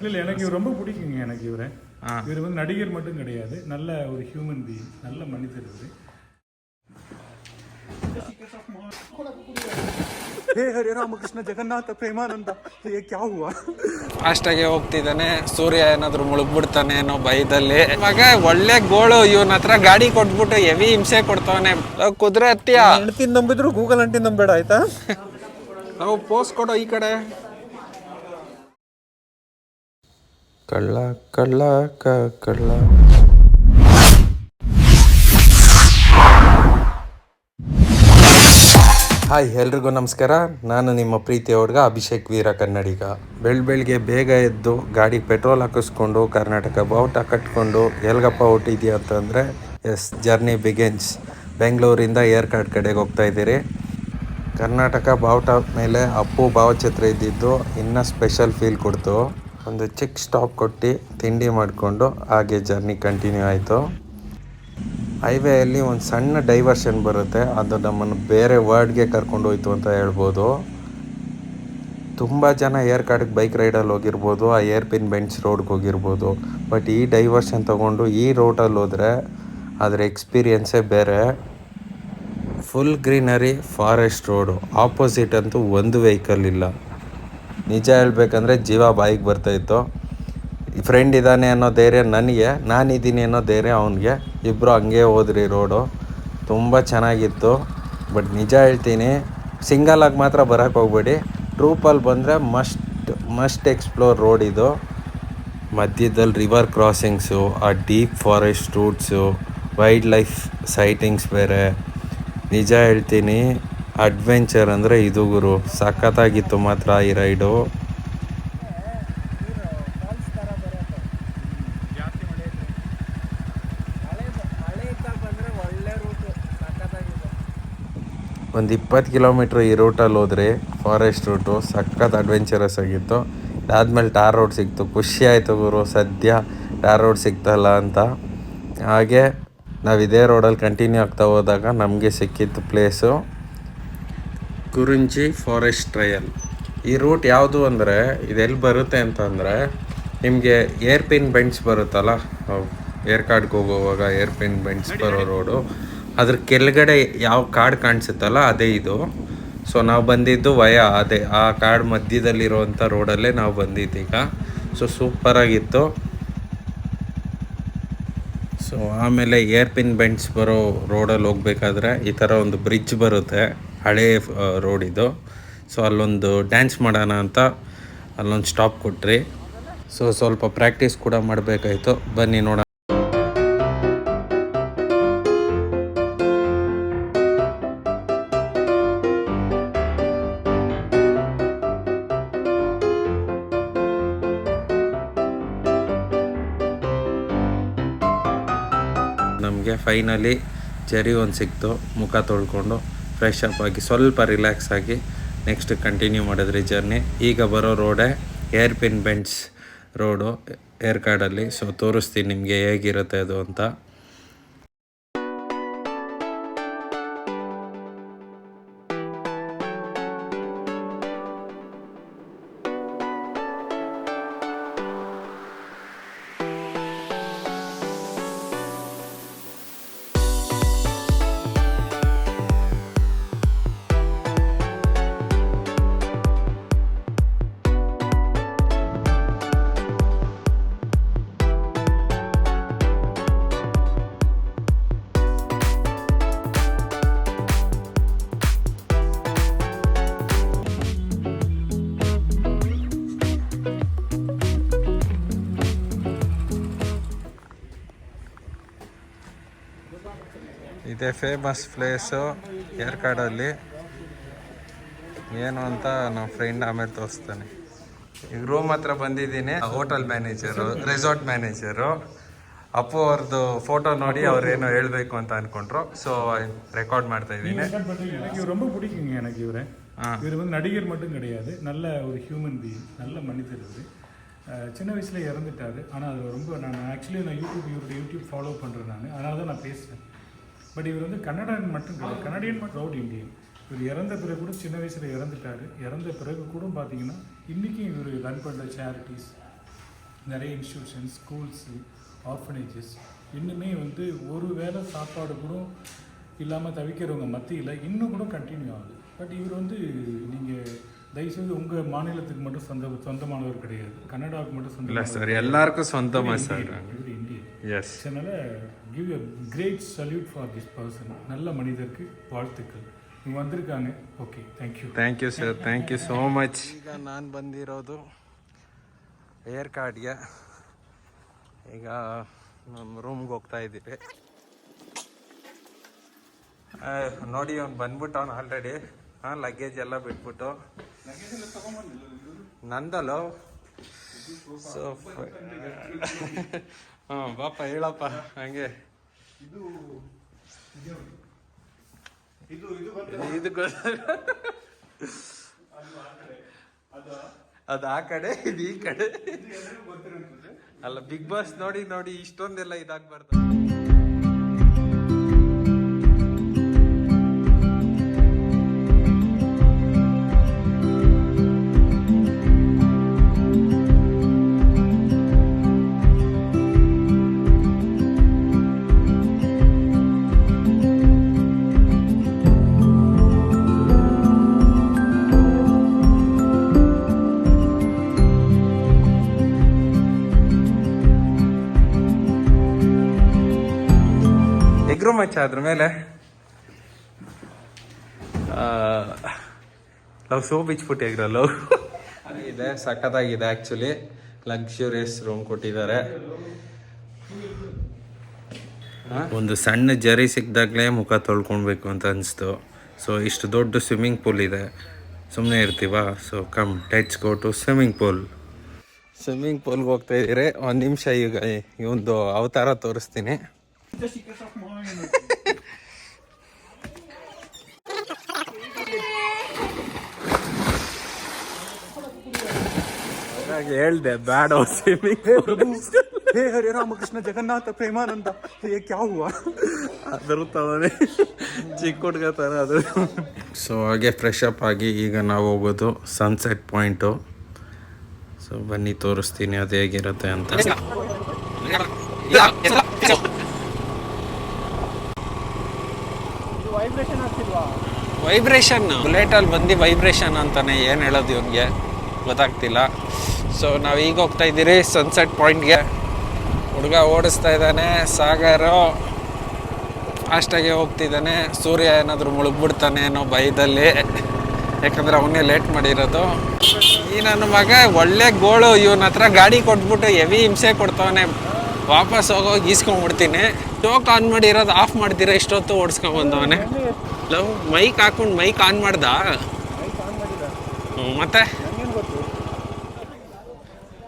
இல்லை எனக்கு இவர் ரொம்ப பிடிக்குங்க. எனக்கு இவர் வந்து நடிகர் மட்டும் கிடையாது, நல்ல ஒரு ஹியூமன் பீயிங், நல்ல மனிதர் இவர். ಹೇ ಹರೇ ರಾಮಕೃಷ್ಣ ಜಗನ್ನಾಥ ಪ್ರೇಮಾನಂದ ಕ್ಯಾ ಹುವಾ? ಫಾಸ್ಟಾಗೆ ಹೋಗ್ತಿದ್ದಾನೆ, ಸೂರ್ಯ ಏನಾದ್ರು ಮುಳುಗ್ಬಿಡ್ತಾನೆ ಅನ್ನೋ ಭಯದಲ್ಲಿ. ಮಗ ಒಳ್ಳೆ ಗೋಳು, ಇವನ ಹತ್ರ ಗಾಡಿ ಕೊಟ್ಬಿಟ್ಟು ಹೆವಿ ಹಿಂಸೆ ಕೊಡ್ತಾವನೆ. ಕುದುರೆ ಹತ್ತಿಯ ಹೆಂಡತಿ ನಂಬಿದ್ರು ಗೂಗಲ್ ಅಂಟಿ ನಂಬೇಡ ಆಯ್ತಾ? ನಾವು ಪೋಸ್ ಕೊಡೋ ಈ ಕಡೆ. ಕಳ್ಳ ಕಳ್ಳ ಕಳ್ಳ. ಹಾಯ್, ಎಲ್ರಿಗೂ ನಮಸ್ಕಾರ. ನಾನು ನಿಮ್ಮ ಪ್ರೀತಿಯ ಹುಡುಗ ಅಭಿಷೇಕ್ ವೀರ ಕನ್ನಡಿಗ. ಬೆಳಗ್ಗೆ ಬೇಗ ಎದ್ದು ಗಾಡಿಗೆ ಪೆಟ್ರೋಲ್ ಹಾಕಿಸ್ಕೊಂಡು ಕರ್ನಾಟಕ ಬಾವುಟ ಕಟ್ಕೊಂಡು ಎಲ್ಗಪ್ಪ ಹೊಟ್ಟಿದ್ಯಾ ಅಂತಂದರೆ ಎಸ್, ಜರ್ನಿ ಬಿಗಿನ್ಸ್. ಬೆಂಗಳೂರಿಂದ ಏರ್ಕಾಡ್ ಕಡೆಗೆ ಹೋಗ್ತಾ ಇದ್ದೀರಿ. ಕರ್ನಾಟಕ ಬಾವುಟ ಮೇಲೆ ಅಪ್ಪು ಭಾವಚಿತ್ರ ಇದ್ದಿದ್ದು ಇನ್ನೂ ಸ್ಪೆಷಲ್ ಫೀಲ್ ಕೊಡ್ತು. ಒಂದು ಚಿಕ್ಕ ಸ್ಟಾಪ್ ಕೊಟ್ಟು ತಿಂಡಿ ಮಾಡಿಕೊಂಡು ಹಾಗೆ ಜರ್ನಿ ಕಂಟಿನ್ಯೂ ಆಯಿತು. ಹೈವೇಯಲ್ಲಿ ಒಂದು ಸಣ್ಣ ಡೈವರ್ಷನ್ ಬರುತ್ತೆ, ಅದು ನಮ್ಮನ್ನು ಬೇರೆ ವರ್ಡ್ಗೆ ಕರ್ಕೊಂಡು ಹೋಯ್ತು ಅಂತ ಹೇಳ್ಬೋದು. ತುಂಬ ಜನ ಏರ್ಕಾಡಿಗೆ ಬೈಕ್ ರೈಡಲ್ಲಿ ಹೋಗಿರ್ಬೋದು, ಆ ಏರ್ಪಿನ್ ಬೆಂಚ್ ರೋಡ್ಗೆ ಹೋಗಿರ್ಬೋದು. ಬಟ್ ಈ ಡೈವರ್ಷನ್ ತೊಗೊಂಡು ಈ ರೋಡಲ್ಲಿ ಹೋದರೆ ಅದರ ಎಕ್ಸ್ಪೀರಿಯನ್ಸೇ ಬೇರೆ. Full greenery, forest road. Opposite ಅಂತೂ ಒಂದು ವೆಹಿಕಲ್ ಇಲ್ಲ. ನಿಜ ಹೇಳ್ಬೇಕಂದ್ರೆ ಜೀವ ಬಾಯಿಗೆ ಬರ್ತಾಯಿತ್ತು. ಫ್ರೆಂಡ್ ಇದ್ದಾನೆ ಅನ್ನೋ ಧೈರ್ಯ ನನಗೆ, ನಾನಿದ್ದೀನಿ ಅನ್ನೋ ಧೈರ್ಯ ಅವನಿಗೆ. ಇಬ್ಬರು ಹಂಗೆ ಹೋದ್ರಿ. ರೋಡು ತುಂಬ ಚೆನ್ನಾಗಿತ್ತು. ಬಟ್ ನಿಜ ಹೇಳ್ತೀನಿ, ಸಿಂಗಲಾಗಿ ಮಾತ್ರ ಬರೋಕ್ಕೆ ಹೋಗ್ಬೇಡಿ. ಟ್ರೂಪಲ್ಲಿ ಬಂದರೆ ಮಸ್ಟ್ ಎಕ್ಸ್ಪ್ಲೋರ್ ರೋಡ್ ಇದು. ಮಧ್ಯದಲ್ಲಿ ರಿವರ್ ಕ್ರಾಸಿಂಗ್ಸು, ಆ deep forest routes, wildlife sightings ಬೇರೆ. ನಿಜ ಹೇಳ್ತೀನಿ, ಅಡ್ವೆಂಚರ್ ಅಂದರೆ ಇದು ಗುರು. ಸಖತ್ತಾಗಿತ್ತು ಮಾತ್ರ ಈ ರೈಡು. ಒಂದು 20 ಕಿಲೋಮೀಟ್ರ್ ಈ ರೂಟಲ್ಲಿ ಹೋದ್ರಿ, ಫಾರೆಸ್ಟ್ ರೂಟು. ಸಖತ್ ಅಡ್ವೆಂಚರಸ್ ಆಗಿತ್ತು. ಅದಾದಮೇಲೆ ಟಾರ್ ರೋಡ್ ಸಿಕ್ತು. ಖುಷಿ ಆಯಿತು ಗುರು, ಸದ್ಯ ಟಾರ್ ರೋಡ್ ಸಿಗ್ತಲ್ಲ ಅಂತ. ಹಾಗೆ ನಾವು ಇದೇ ರೋಡಲ್ಲಿ ಕಂಟಿನ್ಯೂ ಆಗ್ತಾ ಹೋದಾಗ ನಮಗೆ ಸಿಕ್ಕಿತ್ತು ಪ್ಲೇಸು ಕುರುಂಚಿ ಫಾರೆಸ್ಟ್ ಟ್ರಯಲ್. ಈ ರೂಟ್ ಯಾವುದು ಅಂದರೆ, ಇದೆಲ್ಲಿ ಬರುತ್ತೆ ಅಂತಂದರೆ, ನಿಮಗೆ ಏರ್ಪಿನ್ ಬೆಂಚ್ ಬರುತ್ತಲ್ಲ, ಏರ್ಕಾಡ್ಗೆ ಹೋಗುವಾಗ ಏರ್ಪಿನ್ ಬೆಂಚ್ ಬರೋ ರೋಡು, ಅದ್ರ ಕೆಳಗಡೆ ಯಾವ ಕಾಡು ಕಾಣಿಸುತ್ತಲ್ಲ ಅದೇ ಇದು. ಸೊ ನಾವು ಬಂದಿದ್ದು ಅದೇ ಆ ಕಾಡು ಮಧ್ಯದಲ್ಲಿರುವಂಥ ರೋಡಲ್ಲೇ ನಾವು ಬಂದಿದ್ದೀಗ. ಸೊ ಸೂಪರಾಗಿತ್ತು. ಸೊ ಆಮೇಲೆ ಏರ್ಪಿನ್ ಬೆಂಚ್ ಬರೋ ರೋಡಲ್ಲಿ ಹೋಗ್ಬೇಕಾದ್ರೆ ಈ ಥರ ಒಂದು ಬ್ರಿಡ್ಜ್ ಬರುತ್ತೆ, ಹಳೇ ರೋಡ್ ಇದು. ಸೊ ಅಲ್ಲೊಂದು ಡ್ಯಾನ್ಸ್ ಮಾಡೋಣ ಅಂತ ಅಲ್ಲೊಂದು ಸ್ಟಾಪ್ ಕೊಟ್ರಿ. ಸೊ ಸ್ವಲ್ಪ ಪ್ರಾಕ್ಟೀಸ್ ಕೂಡ ಮಾಡಬೇಕಾಯ್ತು. ಬನ್ನಿ ನೋಡೋಣ. ನಮಗೆ ಫೈನಲಿ ಚೆರಿ ಒಂದು ಸಿಕ್ತು. ಮುಖ ತೊಳ್ಕೊಂಡು ಫ್ರೆಶ್ ಅಪ್ ಆಗಿ ಸ್ವಲ್ಪ ರಿಲ್ಯಾಕ್ಸ್ ಆಗಿ ನೆಕ್ಸ್ಟ್ ಕಂಟಿನ್ಯೂ ಮಾಡಿದ್ರಿ ಜರ್ನಿ. ಈಗ ಬರೋ ರೋಡೇ ಏರ್ಪಿನ್ ಬೆಂಚ್ ರೋಡು ಏರ್ಕಾಡಲ್ಲಿ. ಸೊ ತೋರಿಸ್ತೀನಿ ನಿಮಗೆ ಹೇಗಿರುತ್ತೆ ಅದು ಅಂತ. ಇದೇ ಫೇಮಸ್ ಪ್ಲೇಸು ಏರ್ಕಾಡಲ್ಲಿ. ಏನು ಅಂತ ನಮ್ಮ ಫ್ರೆಂಡ್ ಆಮೇಲೆ ತೋರಿಸ್ತಾನೆ. ಈಗ ರೂಮ್ ಹತ್ರ ಬಂದಿದ್ದೀನಿ. Hotel manager, resort manager Appu ಅವ್ರದ್ದು ಫೋಟೋ ನೋಡಿ ಅವ್ರೇನೋ ಹೇಳಬೇಕು ಅಂತ ಅಂದ್ಕೊಂಡ್ರು. ಸೊ ரெக்கார்ட் ಮಾಡ್ತಾ ಇದ್ದೀನಿ. எனக்கு ரொம்ப பிடிக்குங்க. எனக்கு இவர் வந்து நடிகர் மட்டும் கிடையாது, நல்ல ஒரு ஹியூமன் பீயிங், நல்ல மனிதர் இவர். சின்ன வயசில் இறந்துட்டார். ஆனால் அது ரொம்ப நான் இவருடைய யூடியூப் ஃபாலோ பண்ணுறேன் நான், அதனால தான் நான் பேசுகிறேன். பட் இவர் வந்து கன்னடன் மட்டும் கிடையாது, கனடியன் ப்ரௌட் இந்தியன். இவர் இறந்த பிறகு கூட சின்ன வயசில் இறந்துட்டார். இறந்த பிறகு கூட பார்த்தீங்கன்னா இன்றைக்கும் இவர் ரன் பண்ணுற சேரிட்டிஸ் நிறைய இன்ஸ்டியூஷன்ஸ், ஸ்கூல்ஸு, ஆர்ஃபனேஜஸ் இன்னுமே வந்து ஒரு வேளை சாப்பாடு கூட இல்லாமல் தவிக்கிறவங்க மத்தியில் இன்னும் கூட கண்டினியூ ஆகுது. பட் இவர் வந்து நீங்கள் தயவுசெய்து உங்கள் மாநிலத்துக்கு மட்டும் சொந்தமானவர் கிடையாது, கன்னடாவுக்கு மட்டும் சொந்தம் இல்லை சார், எல்லாருக்கும் சொந்தமாக சார். இவர் இந்தியன். எஸ். அதனால் give a great salute for this person. நல்ல மனிதருக்கு வாழ்த்துக்கள். ನೀವು வந்திருக்காங்க. Okay, thank you sir, thank you so much. ಈಗ ನಾನು ಬಂದಿರೋದು ಏರ್ ಕಾರ್ಡ್ಗೆ. ಈಗ ನಮ್ಮ ರೂಮ್ಗೆ ಹೋಗ್ತಾ ಇದ್ದೀವಿ. ನೋಡಿ ಅವ್ನು ಬಂದ್ಬಿಟ್ಟು ಅವ್ನು ಆಲ್ರೆಡಿ ಲಗೇಜ್ ಎಲ್ಲ ಬಿಟ್ಬಿಟ್ಟು ನಂದಲ್ಲೋ. ಸೊ ಹಾಂ ಬಾಪ ಹೇಳಪ್ಪ ಹಂಗೆ. ಅದು ಆ ಕಡೆ, ಇದು ಈ ಕಡೆ ಅಲ್ಲ. ಬಿಗ್ ಬಾಸ್ ನೋಡಿ ನೋಡಿ ಇಷ್ಟೊಂದೆಲ್ಲ ಇದಾಗಬಾರ್ದು. ಎಗ್ರು ಮಚ್ಚ ಅದ್ರ ಮೇಲೆ ಲವ್ ಸೋ ಬಿಚ್ಬಿಟ್ಟು ಎಗ್ರ ಲವ್ ಇದೆ. ಸಖತ್ತಾಗಿದೆ ಆ್ಯಕ್ಚುಲಿ. ಲಕ್ಸುರಿಯಸ್ ರೂಮ್ ಕೊಟ್ಟಿದ್ದಾರೆ. ಒಂದು ಸಣ್ಣ ಜರಿ ಸಿಕ್ಕಿದಾಗಲೇ ಮುಖ ತೊಳ್ಕೊಳ್ಬೇಕು ಅಂತ ಅನಿಸ್ತು. ಸೊ ಇಷ್ಟು ದೊಡ್ಡ ಸ್ವಿಮ್ಮಿಂಗ್ ಪೂಲ್ ಇದೆ, ಸುಮ್ಮನೆ ಇರ್ತೀವ? So come let's go to swimming pool. Swimming ಪೂಲ್ಗೆ ಹೋಗ್ತಾ ಇದ್ದೀರಿ. ಒಂದು ನಿಮಿಷ ಈಗ ಇವೊಂದು ಅವತಾರ ತೋರಿಸ್ತೀನಿ. ಹೇಳ್ದೆ ಬೇಡ ಸ್ವಿಮ್ಮಿಂಗ್. हे हरे रामकृष्ण जगन्नाथ प्रेमानंद, ये क्या हुआ? ಅದರುತ್ತವನೇ ಚಿಕ್ಕ ಹುಡುಗ ಥರ ಅದು. ಸೊ ಹಾಗೆ ಫ್ರೆಶ್ ಅಪ್ ಆಗಿ ಈಗ ನಾವು ಹೋಗೋದು ಸನ್ಸೆಟ್ ಪಾಯಿಂಟು. ಸೊ ಬನ್ನಿ ತೋರಿಸ್ತೀನಿ ಅದು ಹೇಗಿರುತ್ತೆ ಅಂತ. ವೈಬ್ರೇಷನ್ ಬುಲೆಟಲ್ಲಿ ಬಂದು ವೈಬ್ರೇಷನ್ ಅಂತಾನೆ ಏನು ಹೇಳೋದು ಇವ್ನಿಗೆ ಗೊತ್ತಾಗ್ತಿಲ್ಲ. ಸೊ ನಾವು ಈಗ ಹೋಗ್ತಾ ಇದ್ದೀರಿ ಸನ್ಸೆಟ್ ಪಾಯಿಂಟ್ಗೆ. ಹುಡುಗ ಓಡಿಸ್ತಾ ಇದ್ದಾನೆ, ಸಾಗರು ಫಾಸ್ಟಾಗೆ ಹೋಗ್ತಿದ್ದಾನೆ. ಸೂರ್ಯ ಏನಾದರೂ ಮುಳುಗ್ಬಿಡ್ತಾನೆ ಅನ್ನೋ ಭಯದಲ್ಲಿ, ಯಾಕಂದರೆ ಅವನ್ನೇ ಲೇಟ್ ಮಾಡಿರೋದು. ಈ ನನ್ನ ಮಗ ಒಳ್ಳೆ ಗೋಳು, ಇವನ ಹತ್ರ ಗಾಡಿ ಕೊಟ್ಬಿಟ್ಟು ಹೆವಿ ಹಿಂಸೆ ಕೊಡ್ತಾವನೆ. ವಾಪಸ್ ಹೋಗೋಗಿ ಈಸ್ಕೊಂಡ್ಬಿಡ್ತೀನಿ. ಸ್ಟೋಕ್ ಆನ್ ಮಾಡಿರೋದು ಆಫ್ ಮಾಡ್ತೀರಾ ಇಷ್ಟೊತ್ತು ಓಡಿಸ್ಕೊಂಬಂದವನೇ. ಲವ್ ಮೈಕ್ ಹಾಕೊಂಡು ಮೈಕ್ ಆನ್ ಮಾಡ್ದ. ಮತ್ತೆ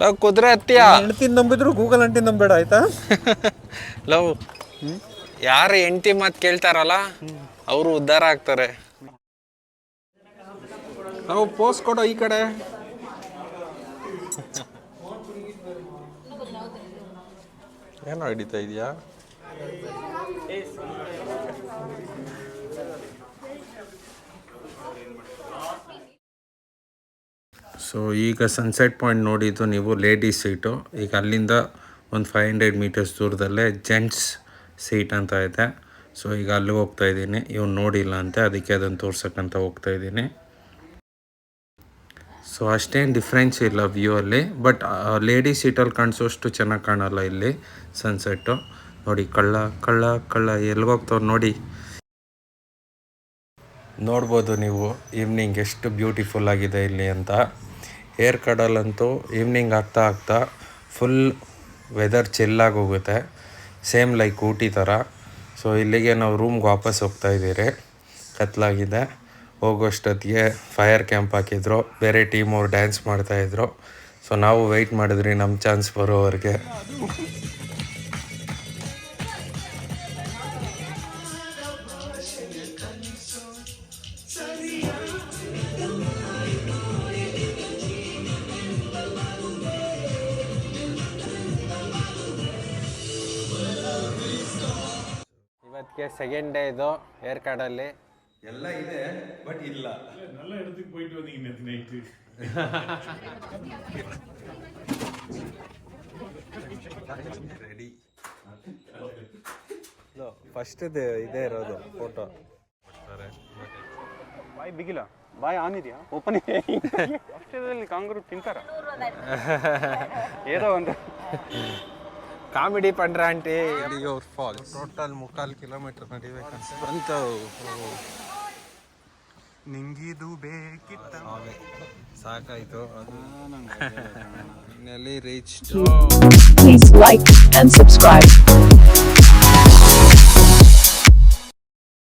ಲವ್ ಕುದುರೆ ಹತ್ತಿಯ ಹೆಂಡ್ತಿನ ನಂಬಿದ್ರು ಗೂಗಲ್ ಆಂಟಿ ನಂಬೇಡ ಆಯ್ತಾ? ಲವ್ ಯಾರು ಹೆಂಡ್ತಿ ಮಾತು ಕೇಳ್ತಾರಲ್ಲ ಅವರು ಉದ್ಧಾರ ಆಗ್ತಾರೆ. ಲವ್ ಪೋಸ್ ಕೊಡೋ ಈ ಕಡೆ. ಏನೋ ಹಿಡಿತಾ ಇದೆಯಾ? ಸೊ ಈಗ ಸನ್ಸೆಟ್ ಪಾಯಿಂಟ್ ನೋಡಿದ್ದು ನೀವು ಲೇಡೀಸ್ ಸೀಟು. ಈಗ ಅಲ್ಲಿಂದ ಒಂದು 500 ಮೀಟರ್ಸ್ ದೂರದಲ್ಲೇ ಜೆಂಟ್ಸ್ ಸೀಟ್ ಅಂತ ಇದೆ. ಸೊ ಈಗ ಅಲ್ಲಿಗೆ ಹೋಗ್ತಾ ಇದ್ದೀನಿ. ಇವ್ನು ನೋಡಿಲ್ಲ ಅಂತೆ, ಅದಕ್ಕೆ ಅದನ್ನು ತೋರ್ಸಕ್ಕಂತ ಹೋಗ್ತಾ ಇದ್ದೀನಿ. ಸೊ ಅಷ್ಟೇನು ಡಿಫ್ರೆನ್ಸ್ ಇಲ್ಲ ವ್ಯೂ ಅಲ್ಲಿ, ಬಟ್ ಲೇಡೀಸ್ ಸೀಟಲ್ಲಿ ಕಾಣಿಸೋಷ್ಟು ಚೆನ್ನಾಗಿ ಕಾಣಲ್ಲ ಇಲ್ಲಿ ಸನ್ಸೆಟ್ಟು. ನೋಡಿ ಕಳ್ಳ ಕಳ್ಳ ಕಳ್ಳ ಎಲ್ಲಿಗೋಗ್ತಾವ್ರು ನೋಡಿ. ನೋಡ್ಬೋದು ನೀವು ಈವ್ನಿಂಗ್ ಎಷ್ಟು ಬ್ಯೂಟಿಫುಲ್ ಆಗಿದೆ ಇಲ್ಲಿ ಅಂತ. ಏರ್ ಕಡಲಂತೂ ಈವ್ನಿಂಗ್ ಆಗ್ತಾ ಆಗ್ತಾ ಫುಲ್ ವೆದರ್ ಚಿಲ್ಲಾಗಿ ಹೋಗುತ್ತೆ, ಸೇಮ್ ಲೈಕ್ ಊಟಿ ಥರ. ಸೊ ಇಲ್ಲಿಗೆ ನಾವು ರೂಮ್ಗೆ ವಾಪಸ್ ಹೋಗ್ತಾ ಇದ್ದೀರಿ. ಕತ್ಲಾಗಿದೆ. ಹೋಗೋಷ್ಟೊತ್ತಿಗೆ ಫೈರ್ ಕ್ಯಾಂಪ್ ಹಾಕಿದ್ರು, ಬೇರೆ ಟೀಮ್ ಅವ್ರು ಡ್ಯಾನ್ಸ್ ಮಾಡ್ತಾಯಿದ್ರು. ಸೊ ನಾವು ವೆಯ್ಟ್ ಮಾಡಿದ್ರಿ ನಮ್ಮ ಚಾನ್ಸ್ ಬರೋವರೆಗೆ. ಇವತ್ತಿಗೆ ಸೆಕೆಂಡ್ ಡೇ ಇದು ಏರ್ ಕಾರ್ಡಲ್ಲಿ. ಎಲ್ಲ ಇದೆ ಬಟ್ ಇಲ್ಲ. நல்ல இடத்துக்கு போயிட்டு வந்தீங்க நேற்று நைட்டு. ರೆಡಿ ಫಸ್ಟ್ ಇದೇ ಇರೋದು ಫೋಟೋ ಬಾಯ್ ಬಿಗಿಲ್ಲ ಬಾಯ್ ಆನ್ ಇದೆಯಾ ಓಪನ್ ಆಸ್ಟ್ರೇಲಿಯಾದಲ್ಲಿ ಕಾಂಗರು ತಿಂತಾರ ಏನೋ ಒಂದು ಕಾಮಿಡಿ ಪಂಡ್ರ ಆಂಟಿ ಅವ್ರ ಫಾಲ್ ಟೋಟಲ್ 3/4 ಕಿಲೋಮೀಟರ್ ನಡಿಬೇಕಂತ ಬಂತು ನಿಂಗಿದು ಬೇಕಿತ್ತ ಸಾಕಾಯ್ತು ಅದು ನೆಲ್ಲಿ reach Please like and subscribe.